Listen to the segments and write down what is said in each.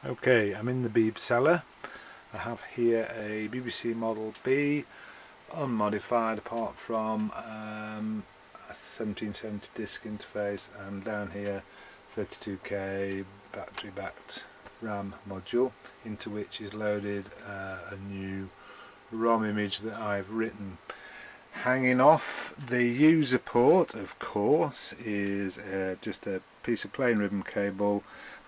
Okay, I'm in the Beeb cellar. I have here a BBC Model B, unmodified apart from a 1770 disk interface, and down here 32K battery backed RAM module, into which is loaded a new ROM image that I've written. Hanging off the user port, of course, is just a piece of plain ribbon cable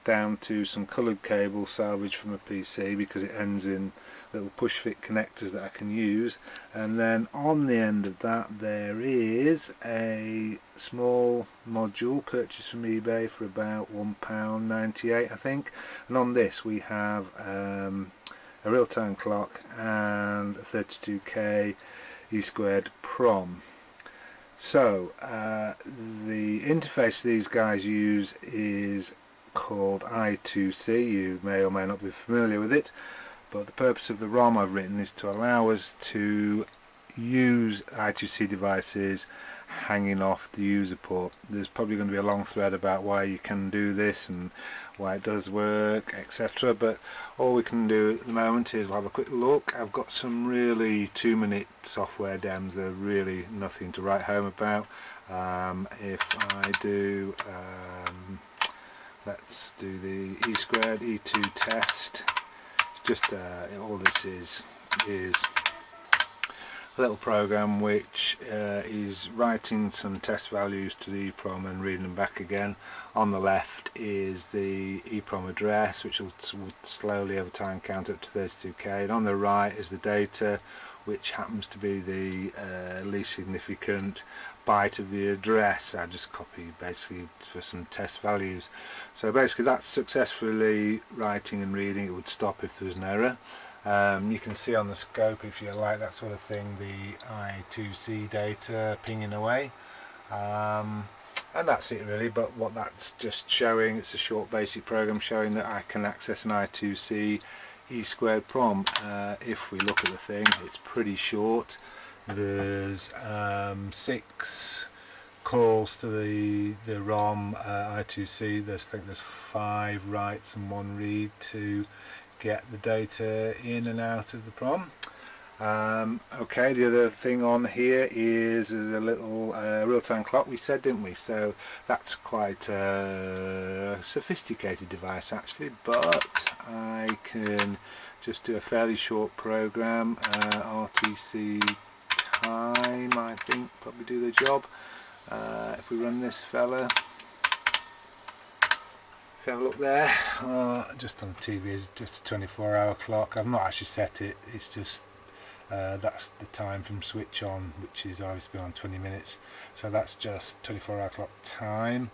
down to some coloured cable salvaged from a PC, because it ends in little push fit connectors that I can use. And then on the end of that there is a small module purchased from eBay for about £1.98, I think, and on this we have a real-time clock and a 32K E2 PROM. So the interface these guys use is called I2C. You may or may not be familiar with it, but the purpose of the ROM I've written is to allow us to use I2C devices hanging off the user port. There's probably going to be a long thread about why you can do this and why it does work, etc., but all we can do at the moment is we'll have a quick look. I've got some really 2-minute software dems. They're really nothing to write home about. If I do let's do the E2 E2 test. It's just all this is a little program which is writing some test values to the EEPROM and reading them back again. On the left is the EEPROM address, which will slowly over time count up to 32K, and on the right is the data, which happens to be the least significant byte of the address. I just copied basically for some test values. So basically that's successfully writing and reading. It would stop if there was an error. You can see on the scope, if you like that sort of thing, the I2C data pinging away, and that's it really. But what that's just showing, it's a short basic program showing that I can access an I2C E2 PROM. If we look at the thing, it's pretty short. There's 6 calls to the ROM I2C. I think there's 5 writes and 1 read to get the data in and out of the PROM. Okay, the other thing on here is a little real-time clock, we said, didn't we? So that's quite a sophisticated device actually, but I can just do a fairly short program. RTC time, I think, probably do the job. If we run this fella, if you have a look there, just on the TV is just a 24-hour clock. I've not actually set it, it's just that's the time from switch on, which is obviously on 20 minutes, so that's just 24-hour clock time.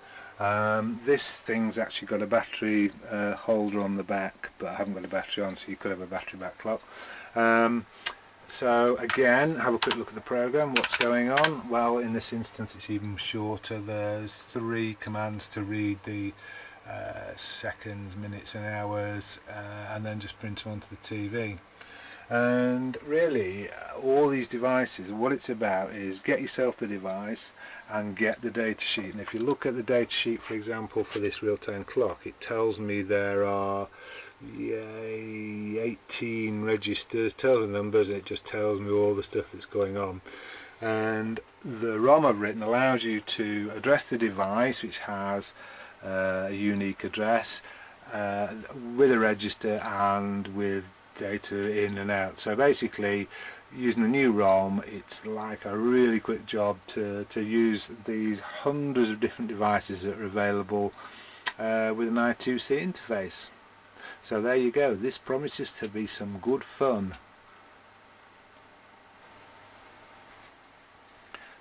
This thing's actually got a battery holder on the back, but I haven't got a battery on, so you could have a battery back clock. So again, have a quick look at the program. What's going on? Well, in this instance it's even shorter. There's 3 commands to read the seconds, minutes and hours, and then just print them onto the TV. And really all these devices, what it's about is get yourself the device and get the data sheet. And if you look at the data sheet, for example, for this real-time clock, it tells me there are 18 registers, tells me numbers, and it just tells me all the stuff that's going on. And the ROM I've written allows you to address the device, which has a unique address, with a register and with data in and out. So basically, using the new ROM, it's like a really quick job to use these hundreds of different devices that are available with an I2C interface. So there you go. This promises to be some good fun.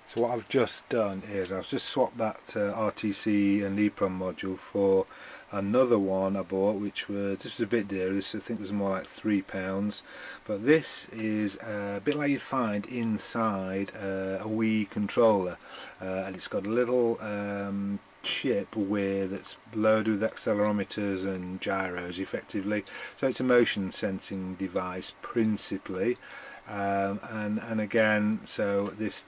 So what I've just done is I've just swapped that RTC and EEPROM module for another one I bought, which was, this was a bit dearer. This I think was more like £3, but this is a bit like you'd find inside a Wii controller, and it's got a little chip that's loaded with accelerometers and gyros effectively. So it's a motion sensing device principally. And again, so this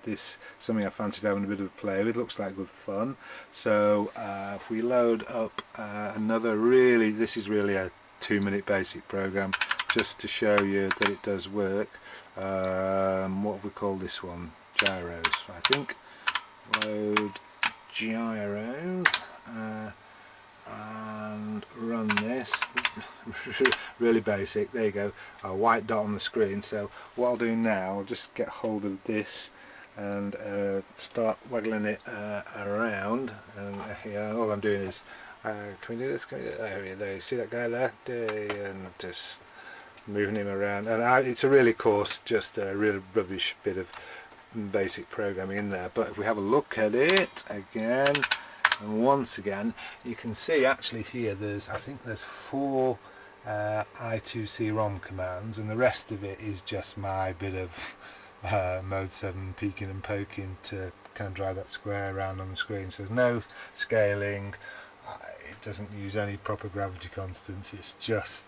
something I fancied having a bit of a play with. Looks like good fun. So if we load up another, really, this is really a 2-minute basic program just to show you that it does work. What have we called this one? Gyros, I think. Load gyros and run this. Really basic. There you go, a white dot on the screen. So what I'll do now, I'll just get hold of this and start waggling it around, and here all I'm doing is can we do this? Can we do it? There you see that guy there? And just moving him around, and it's a really coarse, just a real rubbish bit of basic programming in there. But if we have a look at it again and once again, you can see actually here I think there's 4 I2C ROM commands, and the rest of it is just my bit of mode 7 peeking and poking to kind of drive that square around on the screen. So there's no scaling, it doesn't use any proper gravity constants, it's just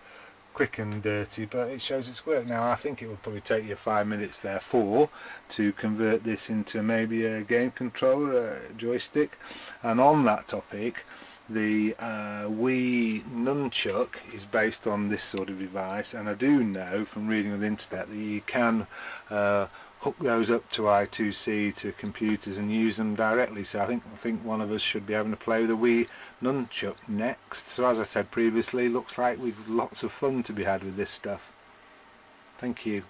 quick and dirty, but it shows its work. Now I think it would probably take you 5 minutes therefore to convert this into maybe a game controller, a joystick. And on that topic, the Wii nunchuck is based on this sort of device, and I do know from reading on the internet that you can hook those up to I2C to computers and use them directly. So I think one of us should be having to play with the Wii nunchuck next. So as I said previously, looks like we've lots of fun to be had with this stuff. Thank you.